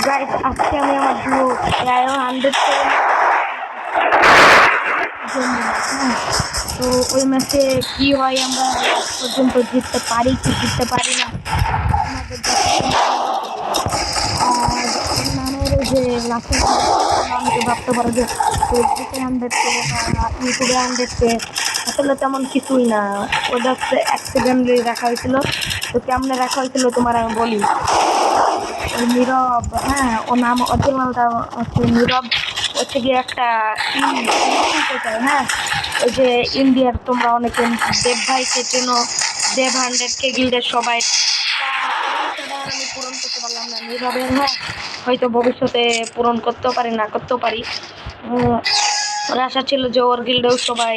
Guys আজকে আমি আমার ডুও রায়ো 100 তো ওই ম্যাচে কি হয় আমরা পর্যন্ত জিততে পারি কি জিততে পারি না আর নামের যে লাস্টের আমাকে ভাবতে পারো যে ফেসবুকে 100K বা ইউটিউবে 100K আসলে তেমন কিছুই না, ওটা হচ্ছে অ্যাক্সিডেন্টলি রাখা হয়েছিল। তো কেমনে রাখা হয়েছিল তোমার আমি বলি। নীরব, হ্যাঁ ও নাম অরিজিনালটা হচ্ছে নীরব, হচ্ছে গিয়ে একটা হ্যাঁ ওই যে ইন্ডিয়ার তোমরা অনেকে দেব ভাইকে চেনো, দেব 100K গিল্ডের সবাই। আমি পূরণ করতে পারলাম না নীরবের, হ্যাঁ হয়তো ভবিষ্যতে পূরণ করতেও পারি না করতেও পারি। ওর আশা ছিল যে ওর গিল্ডেও সবাই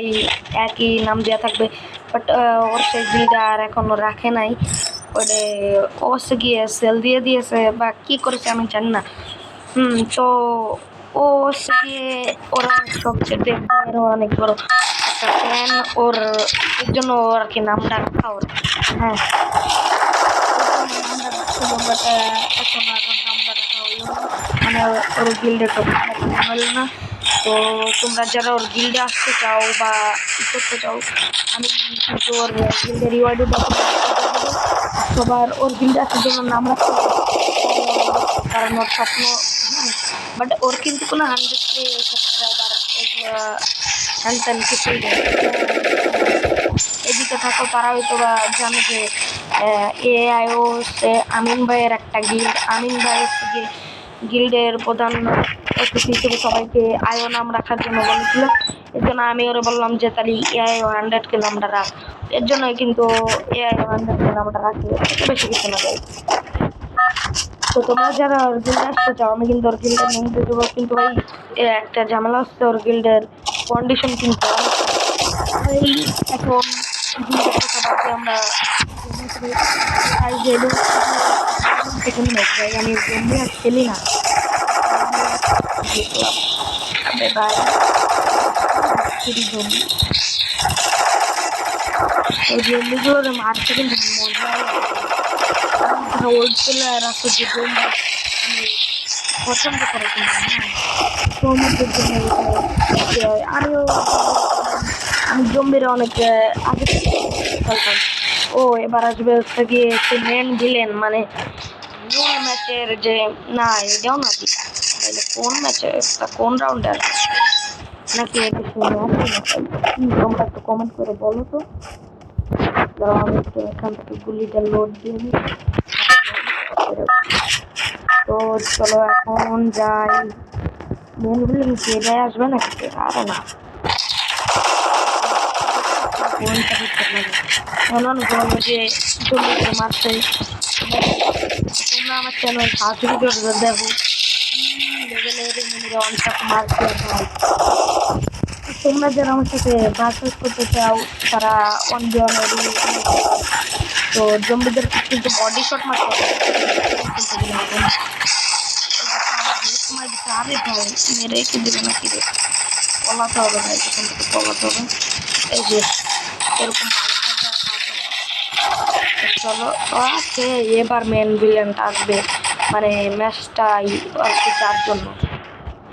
একই নাম দেওয়া থাকবে, বাট ওর সেই গিল্ডটা আর এখনো রাখে নাই। ওরে ও হচ্ছে গিয়ে সেল দিয়ে দিয়েছে বা কি করেছে আমি জানি না। তো ও হচ্ছে গিয়ে ওরা সবচেয়ে দেবদারও অনেক বড় একটা ফ্যান, ওর এর জন্য আর কি নামটা রাখা ওর, হ্যাঁ এখন আর নামটা রাখা হইল মানে ওর গিল্ডে তো হলো না। তো তোমরা যারা ওর গিল্ডে আসতে চাও বা ই করতে চাও, আমি কিন্তু ওর গিল্ডে রিওয়ার্ডে সবার ওর গিল্ডে আসার জন্য নাম রাখতে হবে, কারণ ওর স্বপ্ন। বাট ওর কিন্তু কোনো 100K সাবস্ক্রাইবার এগুলো হ্যান কিছুই নেই। এদিকে থাকো তারা হয়তো বা জানে যে এআইও হচ্ছে আমিন ভাইয়ের একটা গিল্ড, আমিন ভাই হচ্ছে গিয়ে গিল্ডের প্রধান অতিথি হিসেবে সবাইকে আয়ো নাম রাখার জন্য বলেছিল। এর জন্য আমি ওরা বললাম যে তাহলে এআইও 100K নামটা রাখ, এর জন্যই কিন্তু এআইও 100K নামটা রাখি, বেশি কিছু না যায়। তো তোমরা যারা ওর গিল্ডে আসতে চাও আমি কিন্তু ওর গিল্ডের লিঙ্ক দিয়ে দেবো, কিন্তু ভাই একটা ঝামেলা হচ্ছে ওর গিল্ডের কন্ডিশন কিন্তু এই এখন গিল্ডের কথা বাদ দিয়ে আমরা আমি জম্বি আর খেলি না ভাই, জম্বি ওই জম্বিগুলোর মারতে কিন্তু মজা লাগে। ওল্ড প্লেয়ার আছে যে জম্বি আমি পছন্দ করে কিন্তু সৌমদের জন্য আমিও আমি জম্বির অনেক আগে খেলতাম। ও এবার আসবে হচ্ছে গিয়ে সে মেন ভিলেন মানে মূল ম্যাচের যে না এটাও না দি তাহলে কোন ম্যাচে কোন রাউন্ডে আসবে নাকি এটা তোমরা একটু কমেন্ট করে বলো তো। আমি একটু এখান থেকে গুলিটা লোড দিয়ে নিই। তো চলো এখন যাই, মেন ভিলেন কি এটাই আসবে নাকি? আরে না যে জমিতে মারছে। তোমরা আমার চ্যানেল ফার্স্ট ভিডিওটা দেখো মারছে। তোমরা যারা আমার সাথে ভার্সেস করতে চাও তারা তো জম্বিদের কিন্তু বডি শট মারতে হবে। আরে ভাই মেরে রেখে দেবে নাকি রে, পলাতে হবে ভাই, সেখান থেকে পলাতে হবে। এই যে এরকম চলো ওকে এবার মেন ভিলেনটা আসবে মানে ম্যাচটাই আর কি তার জন্য।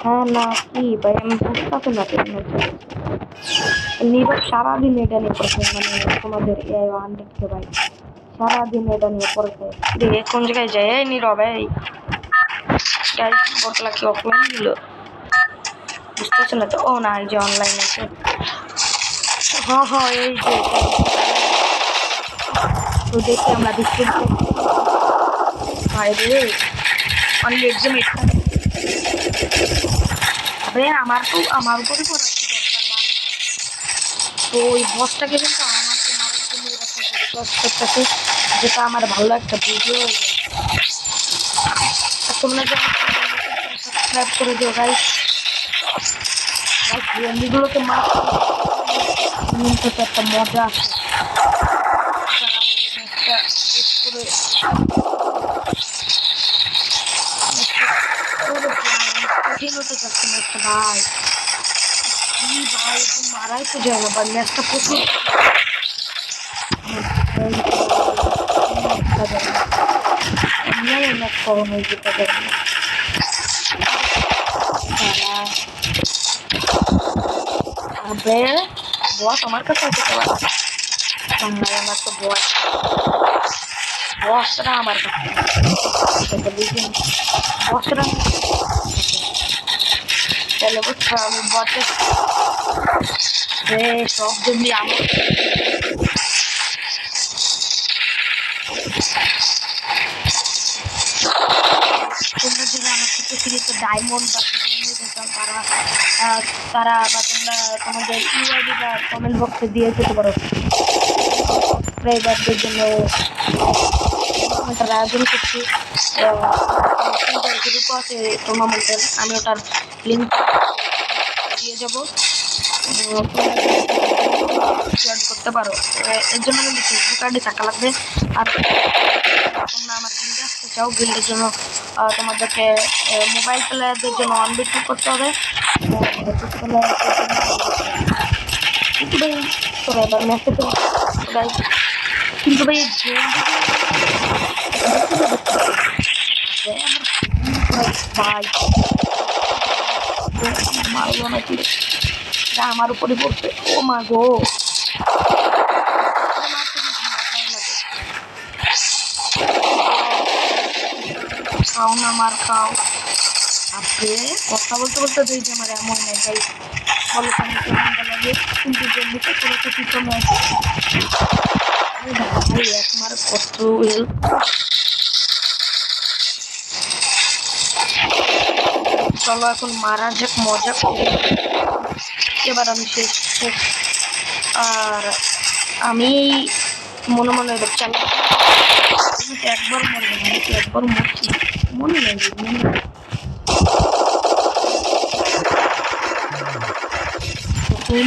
হ্যাঁ না কি ভাই আমি বুঝতে না নীরব সারাদিন এটা নিয়ে পড়ছে মানে তোমাদের এআই 100K ভাই সারাদিন এটা নিয়ে পড়ছে। কোন জায়গায় যায় এই নীরব এই বটলা কি অফলাইন দিল বুঝতেছে না তো। ও না এই যে অনলাইন আছে। হ্যাঁ এই যে তো দেখি আমরা দেখতে ভাই রে অনেক এক্সাম আমার উপরে পড়াচ্ছি দরকার ভাই। তো ওই বসটাকে কিন্তু আমাকে মারার জন্য করতেছে, যেটা আমার ভালো একটা ভিডিও হয়ে যায়। তোমরা যখন সাবস্ক্রাইব করে দিও গাইস, এমনিগুলোকে মারতে একটা মজা আছে। ভাই কি ভাই মারাই তো যায় না ভাই, ম্যাচটা প্রচুর ম্যাচ কখনোই যেতে যাবে না। আবে বস আমার কাছে আছে তোমার ভাই আমার তো বসরা আমার কাছে বসরা তাহলে বুঝছো আমি বসের সব যদি আমার তোমরা যদি আমার থেকে ফ্রিতে ডায়মন্ড বা তারা তারা বা তোমরা তোমাদের ইউআইডি বা কমেন্ট বক্সে দিয়ে যেতে পারো সাবস্ক্রাইবারদের জন্য টুর্নামেন্টের আয়োজন করছি গ্রুপ আছে টুর্নামেন্টের আমি ওটার লিঙ্ক দিয়ে যাবো জয়েন করতে পারো এর জন্য কিন্তু ফেসবুক আইডি থাকা লাগবে আর তোমরা আমার গিল্ডে আসতে চাও গিল্ডের জন্য তোমাদেরকে মোবাইল প্লেয়ারদের জন্য অনবিট করতে হবে কিন্তু ভাই তোরা এবার ম্যাচে তো ভাই কিন্তু ভাই ভাই মারলো নাকি আমার উপরে পড়ছে ও মা গো খাও না মার খাও আপনি কথা বলতে বলতে দিই যে আমার এমন নেই যাই বলো কেমন লাগে কিন্তু জন্ডিতে কোনো কিছু কমে আছে ভাই একমার কত হেল্প চলো এখন মারা যাক মজা এবার আমি শেষ আর আমি মনে মনে চালাই একবার মরবো না আমি একবার মরছি মনে নেই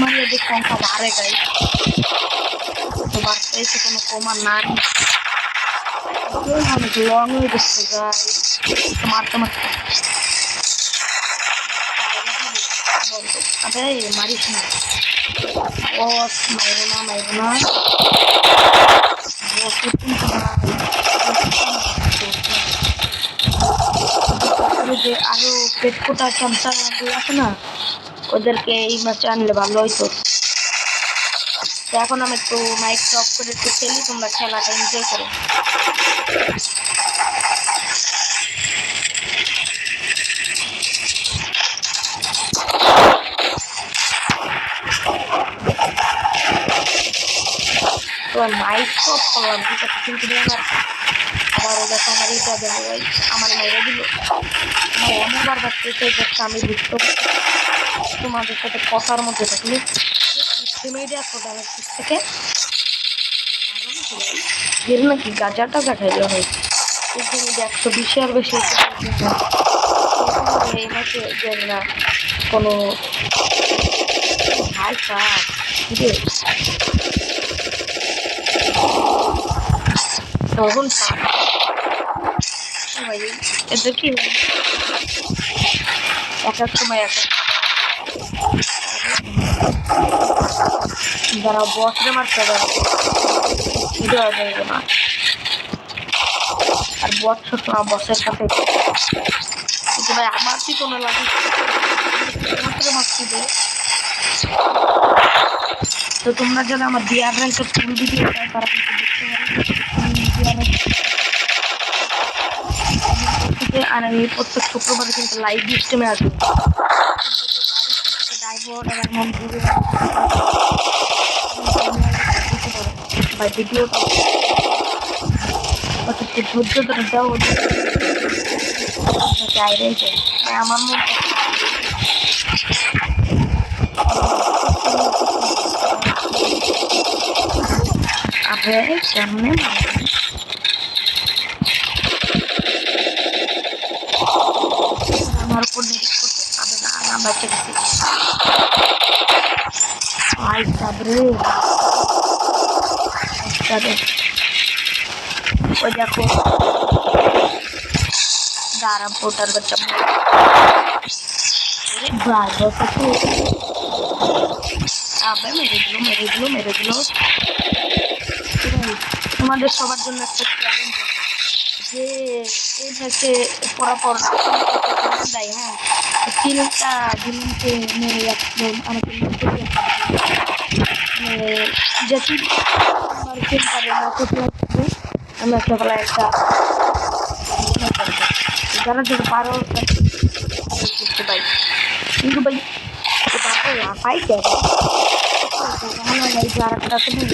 মারিয়ে যে সংখ্যা বাড়ে গাই তো বাড়তেছে কোনো কমা না অনেক লং হয়ে যাচ্ছে গাই মারতে মারতে আরে মারিস না ও মাইরো না যে আরো পেট কোটা চামচা আছে না ওদেরকে এই ম্যাচে আনলে ভালো হইতো এখন আমি একটু মাইক অফ করে একটু খেলি তোমরা খেলাটা এনজয় করো মাইক অফ করলাম ঠিক আছে কিন্তু আবার দেখো আমার এটা দেবো ভাই আমার মেরে দিল আমার এমনবার বাচ্চাতে যাচ্ছে আমি বুঝতে তোমাদের সাথে কথার মধ্যে থাকলে মিডিয়া প্রোডাক্ট থেকে এর নাকি গাঁজা টাজা খাইলে হয় ওখানে 120 বেশি এই মাসে যে না কোনো হাই কাজ তখন ভাই এদের কি এক এক সময় এক যারা বসরে মারতে পারে না আর বস সবসময় বসের সাথে কিন্তু ভাই আমার কি কোনো লাগে মারতে দে তো তোমরা যারা আমার ডিআর র্যাঙ্কের ফুল ভিডিও চাই তারা কিন্তু দেখতে পারে আর আমি প্রত্যেক শুক্রবারে কিন্তু লাইভ স্ট্রিমে আসবো বা ভিডিওটা ধৈর্য ধরে দেওয়া আমার মধ্যে আপনি কেমনে আমার উপর নিরিখ করতে পারবে না আমি বেঁচে গেছি ভাই সাবরে ওই দেখো দাঁড়া ভোটার বাচ্চা ভাই আবে মেরে দিল তোমাদের সবার জন্য একটা চ্যালেঞ্জ যে এই ম্যাচে পরাপর দেয় হ্যাঁ তিনটা দিনকে মেরে একদম আমাকে যেটি পারে না কোথাও আমি একটা বেলা একটা যারা যারা পারো করতে পারি কিন্তু ভাই পাইতে ভালো লাগে আর একটা খুবই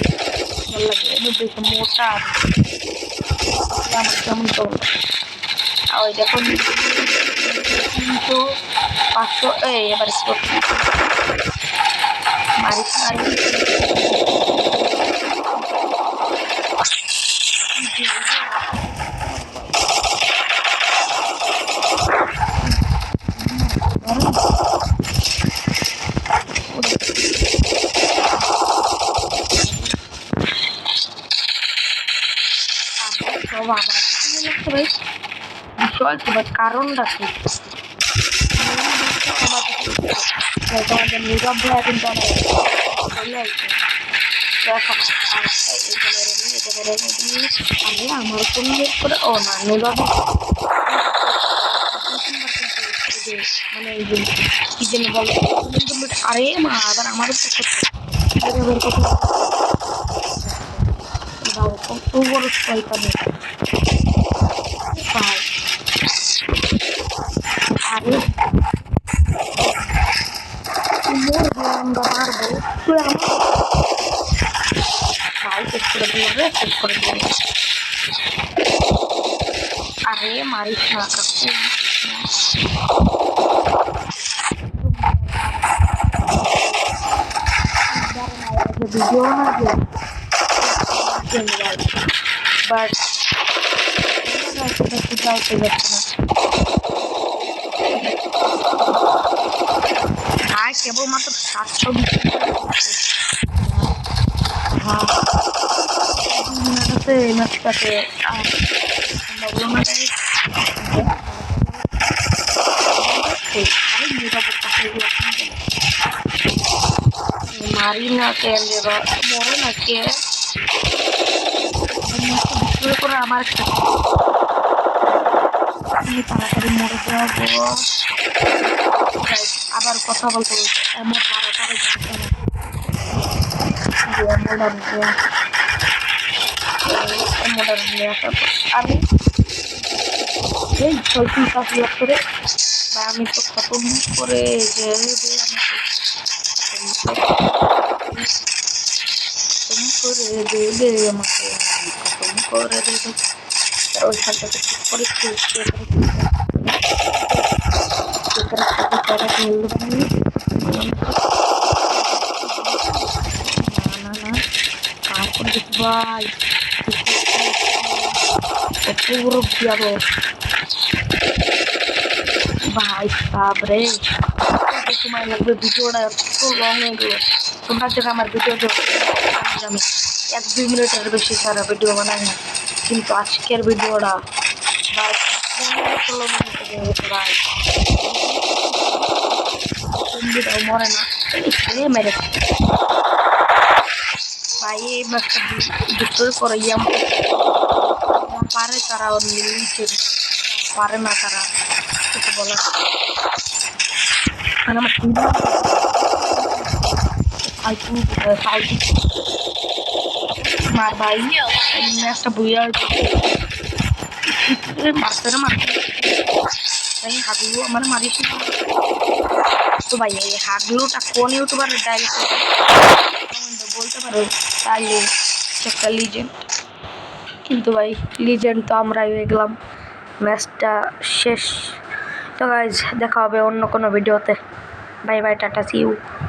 ভালো লাগে বেশি মোটা আমার কেমন তো ওই দেখুন 300 500 এবার মারিস বিষয় কি বা কারণটা কি তোমাদের নীরব ভাইয়া কিন্তু অনেক চলে আসবে আমার কোন করে ও না নীরব মানে কি যেন বলে আরে মা আবার আমার কত বড় শয়তানি আরে আমরা মারবো তুই আমার ভাই শেষ করে দিল রে শেষ করে দিল আরে মারিস না কাকু ভিডিও না বাট যাচ্ছে না আর কেবলমাত্র 700 এই ম্যাচটাতে মারি না কে মরে না কে করে আমার তাড়াতাড়ি মরে যাবো আবার কথা বলতে এমন 12টা আমি এই 6-7 লাখ করে বা আমি তো খতম করে যে খতম করে দেবে আমাকে খতম করে দেবে ওইখানটাতে ঠিক করে ভাই পুরো যাবো ভাই সাবরে সময় লাগবে ভিডিওটা এত লং হয়ে গেল তোমরা যারা আমার ভিডিও আমি 1-2 মিনিটের বেশি সারা ভিডিও বানাই না কিন্তু আজকের ভিডিওটা ভাই 15-16 মিনিটের ভাই মরে না মেরে ভাই এই ম্যাচটা দুটোর পরে পারে তারা ওর নিচে পারে না তারা কিছু বলার মানে আমার মার ভাই ম্যাচটা বুঝে মারতে ভাই হাগলু আমার মারিস তো ভাই এই হাগলুটা কোন ইউটিউবার ডাইরেক্ট বলতে পারো তাইলে একটা লিজেন্ড কিন্তু ভাই লিজেন্ড তো আমরাই হয়ে গেলাম ম্যাচটা শেষ তো গাইজ দেখা হবে অন্য কোনো ভিডিওতে bye bye tata see you